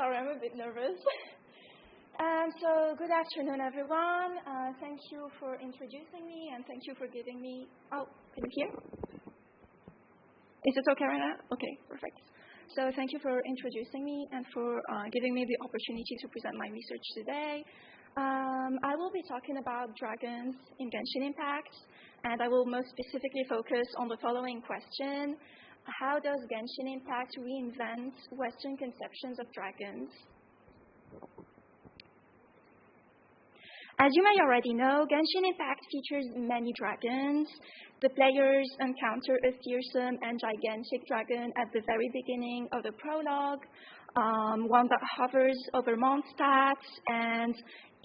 Sorry, I'm a bit nervous. So good afternoon, everyone. Thank you for introducing me, and thank you for giving me... Oh, can you hear? Is it okay right now? Okay, perfect. So thank you for introducing me and for giving me the opportunity to present my research today. I will be talking about dragons in Genshin Impact, and I will most specifically focus on the following question. How does Genshin Impact reinvent Western conceptions of dragons? As you may already know, Genshin Impact features many dragons. The players encounter a fearsome and gigantic dragon at the very beginning of the prologue, one that hovers over Mondstadt and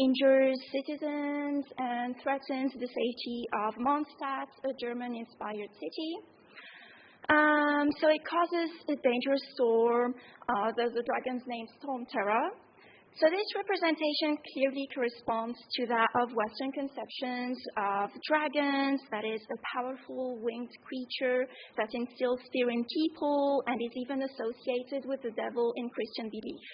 injures citizens and threatens the safety of Mondstadt, a German-inspired city. So it causes a dangerous storm. The dragon's name Storm-Terror. So this representation clearly corresponds to that of Western conceptions of dragons, that is a powerful winged creature that instills fear in people and is even associated with the devil in Christian belief.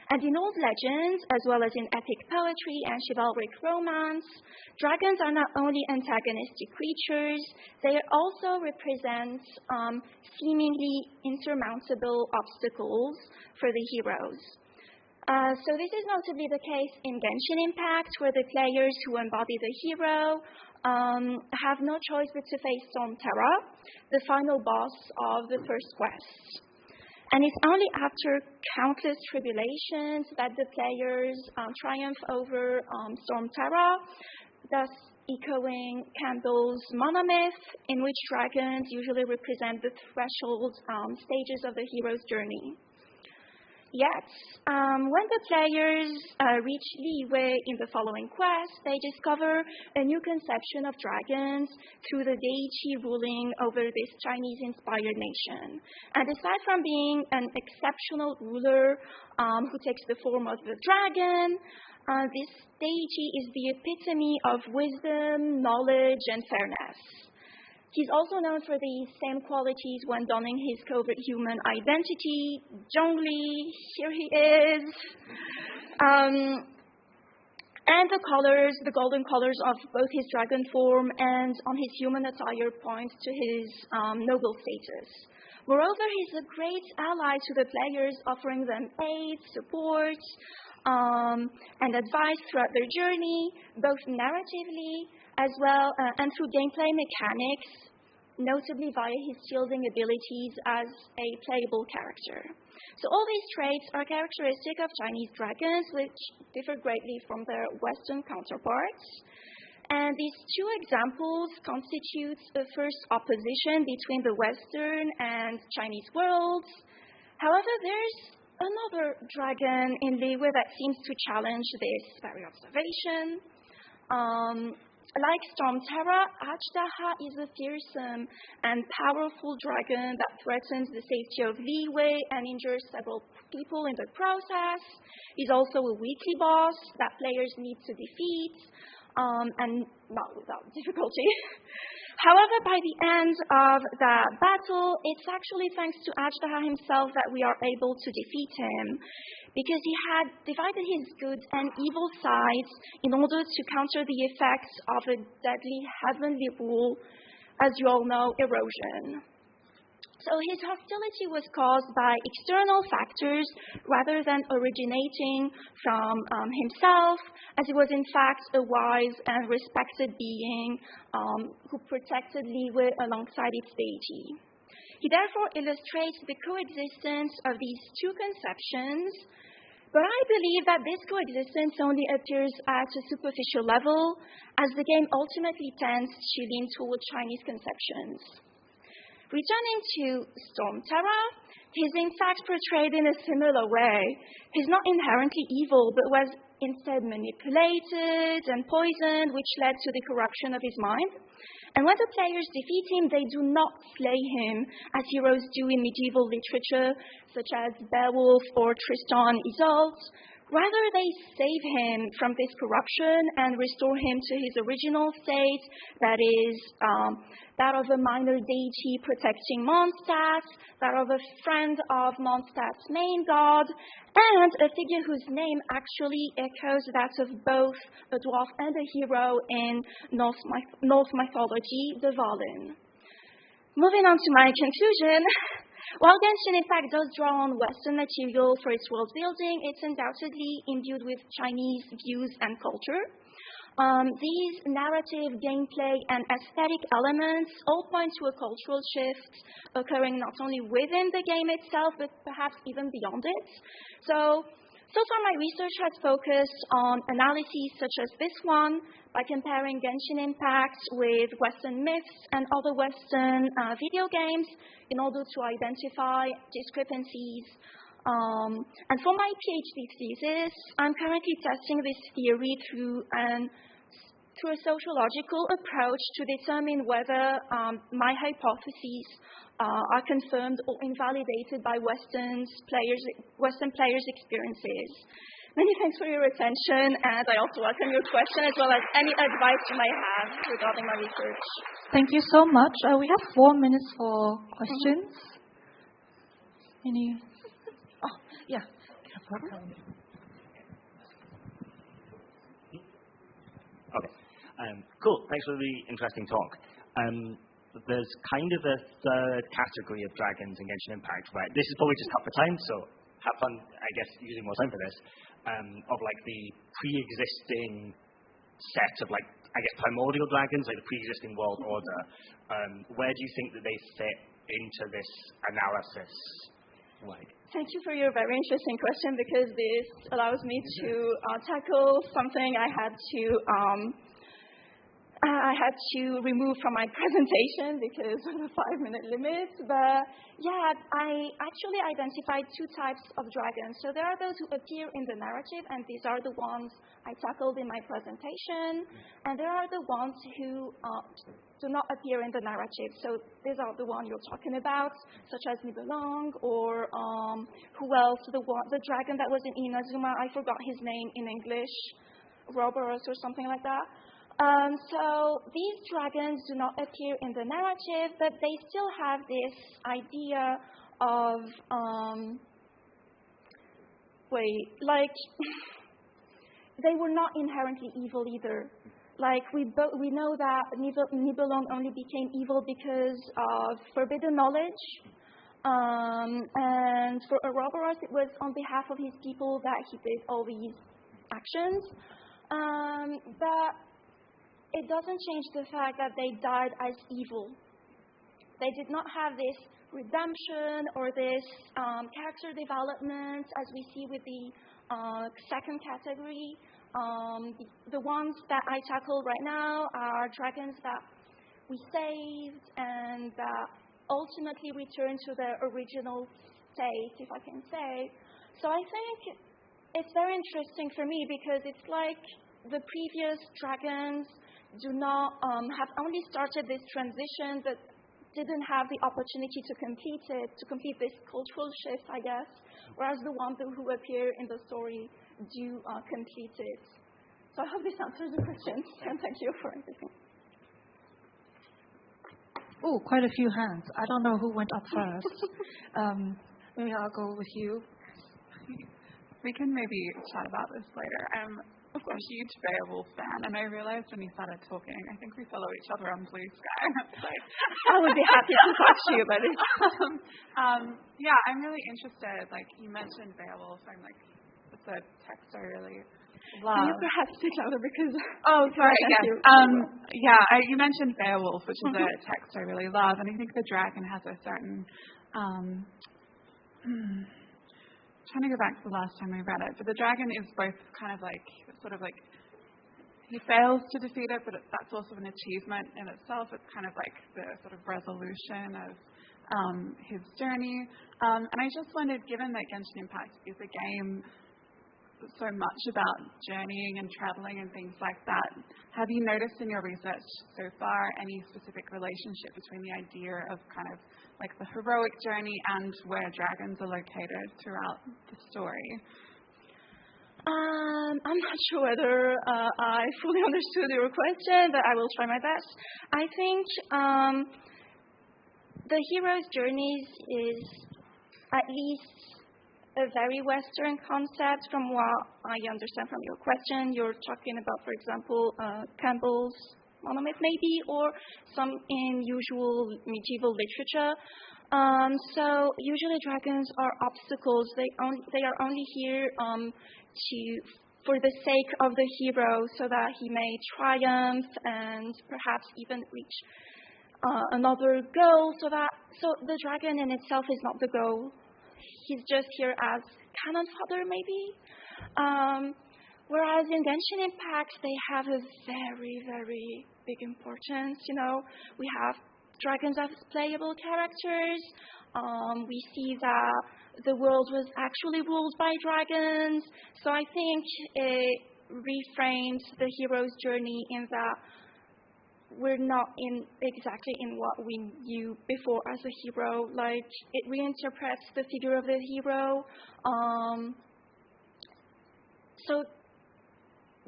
And in old legends, as well as in epic poetry and chivalric romance, dragons are not only antagonistic creatures, they also represent seemingly insurmountable obstacles for the heroes. So this is notably the case in Genshin Impact, where the players who embody the hero have no choice but to face Storm-Terror, the final boss of the first quest. And it's only after countless tribulations that the players triumph over Storm-Terror, thus echoing Campbell's monomyth, in which dragons usually represent the threshold stages of the hero's journey. Yet, when the players reach Liyue in the following quest, they discover a new conception of dragons through the deity ruling over this Chinese-inspired nation. And aside from being an exceptional ruler who takes the form of a dragon, this deity is the epitome of wisdom, knowledge, and fairness. He's also known for the same qualities when donning his covert human identity. Zhongli, here he is. And the colors, the golden colors of both his dragon form and on his human attire point to his noble status. Moreover, he's a great ally to the players, offering them aid, support, and advice throughout their journey, both narratively as well and through gameplay mechanics, notably via his shielding abilities as a playable character. So all these traits are characteristic of Chinese dragons, which differ greatly from their Western counterparts. And these two examples constitute the first opposition between the Western and Chinese worlds. However, there's another dragon in Liyue that seems to challenge this very observation. Like Storm-Terror, Ajdaha is a fearsome and powerful dragon that threatens the safety of Liyue and injures several people in the process. He's also a weekly boss that players need to defeat, and not without difficulty. However, by the end of the battle, it's actually thanks to Ajdaha himself that we are able to defeat him, because he had divided his good and evil sides in order to counter the effects of a deadly heavenly rule, as you all know, erosion. So his hostility was caused by external factors rather than originating from himself, as he was in fact a wise and respected being who protected Liyue alongside its deity. He therefore illustrates the coexistence of these two conceptions, but I believe that this coexistence only appears at a superficial level, as the game ultimately tends to lean toward Chinese conceptions. Returning to Storm-Terror, he's in fact portrayed in a similar way. He's not inherently evil, but was instead manipulated and poisoned, which led to the corruption of his mind. And when the players defeat him, they do not slay him, as heroes do in medieval literature, such as Beowulf or Tristan and Isolde. Rather, they save him from this corruption and restore him to his original state, that is, that of a minor deity protecting Mondstadt, that of a friend of Mondstadt's main god, and a figure whose name actually echoes that of both a dwarf and a hero in Norse mythology, the Valin. Moving on to my conclusion. While Genshin, in fact, does draw on Western material for its world building, it's undoubtedly imbued with Chinese views and culture. These narrative, gameplay, and aesthetic elements all point to a cultural shift occurring not only within the game itself, but perhaps even beyond it. So far my research has focused on analyses such as this one, by comparing Genshin Impact with Western myths and other Western video games in order to identify discrepancies. And for my PhD thesis, I'm currently testing this theory through a sociological approach to determine whether my hypotheses are confirmed or invalidated by Western players' experiences. Many thanks for your attention, and I also welcome your question as well as any advice you may have regarding my research. Thank you so much. We have 4 minutes for questions. Any? Oh, yeah. Okay. Cool. Thanks for the interesting talk. There's kind of a third category of dragons in Genshin Impact, right? This is probably just cut for time, so have fun, I guess, using more time for this. Of like the pre-existing set of like, I guess, primordial dragons, like the pre-existing world order. Where do you think that they fit into this analysis? Like, thank you for your very interesting question, because this allows me to tackle something I had to remove from my presentation because of the 5-minute limit. But yeah, I actually identified 2 types of dragons. So there are those who appear in the narrative, and these are the ones I tackled in my presentation. And there are the ones who do not appear in the narrative. So these are the ones you're talking about, such as Nibelung, or who else? The dragon that was in Inazuma, I forgot his name in English, Roberus or something like that. So these dragons do not appear in the narrative, but they still have this idea of, they were not inherently evil either. Like, we know that Nibelung only became evil because of forbidden knowledge. And for Ouroboros, it was on behalf of his people that he did all these actions. But it doesn't change the fact that they died as evil. They did not have this redemption or this character development as we see with the second category. The ones that I tackle right now are dragons that we saved and that ultimately return to their original state, if I can say. So I think it's very interesting for me because it's like the previous dragons do not have only started this transition but didn't have the opportunity to complete this cultural shift, I guess, whereas the ones who appear in the story do complete it. So I hope this answers the question, and thank you for everything. Oh, quite a few hands. I don't know who went up first. Maybe I'll go with you. We can maybe chat about this later. I'm a huge Beowulf fan, and I realized when you started talking, I think we follow each other on Blue Sky. I would be happy to talk to you about it. Yeah, I'm really interested. Like, you mentioned Beowulf. I'm like, it's a text I really love. Can you perhaps speak louder because... Oh, sorry, yes. You mentioned Beowulf, which is a text I really love, and I think the dragon has a certain... trying to go back to the last time I read it, but the dragon is both kind of like, sort of like, he fails to defeat it, but that's also an achievement in itself. It's kind of like the sort of resolution of his journey. And I just wondered, given that Genshin Impact is a game so much about journeying and traveling and things like that, have you noticed in your research so far any specific relationship between the idea of kind of like the heroic journey and where dragons are located throughout the story? I'm not sure whether I fully understood your question, but I will try my best. I think the hero's journey is at least a very Western concept from what I understand from your question. You're talking about, for example, Campbell's monomyth maybe, or some in usual medieval literature. So usually dragons are obstacles. They are only here for the sake of the hero, so that he may triumph and perhaps even reach another goal. So the dragon in itself is not the goal. He's just here as cannon fodder, maybe. Whereas in Genshin Impact, they have a very, very big importance. We have dragons as playable characters. We see that the world was actually ruled by dragons. So I think it reframes the hero's journey in that we're not exactly in what we knew before as a hero. Like, it reinterprets the figure of the hero. So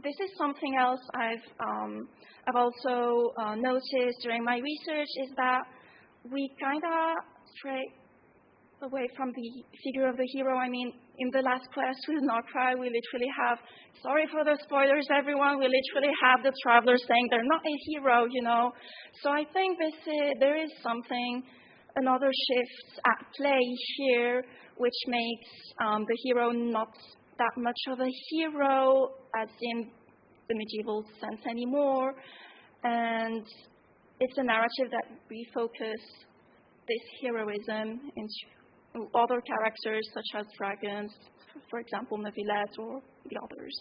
this is something else I've also noticed during my research, is that we kind of stray away from the figure of the hero. I mean, in the last quest with Nordcry, we literally have, sorry for the spoilers, everyone, we literally have the traveler saying they're not a hero, So I think there is something, another shift at play here, which makes the hero not that much of a hero as in the medieval sense anymore. And it's a narrative that refocus this heroism into other characters such as dragons, for example, Neuvillette or the others.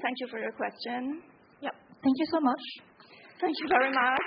Thank you for your question. Yep. Thank you so much. Thank you very much.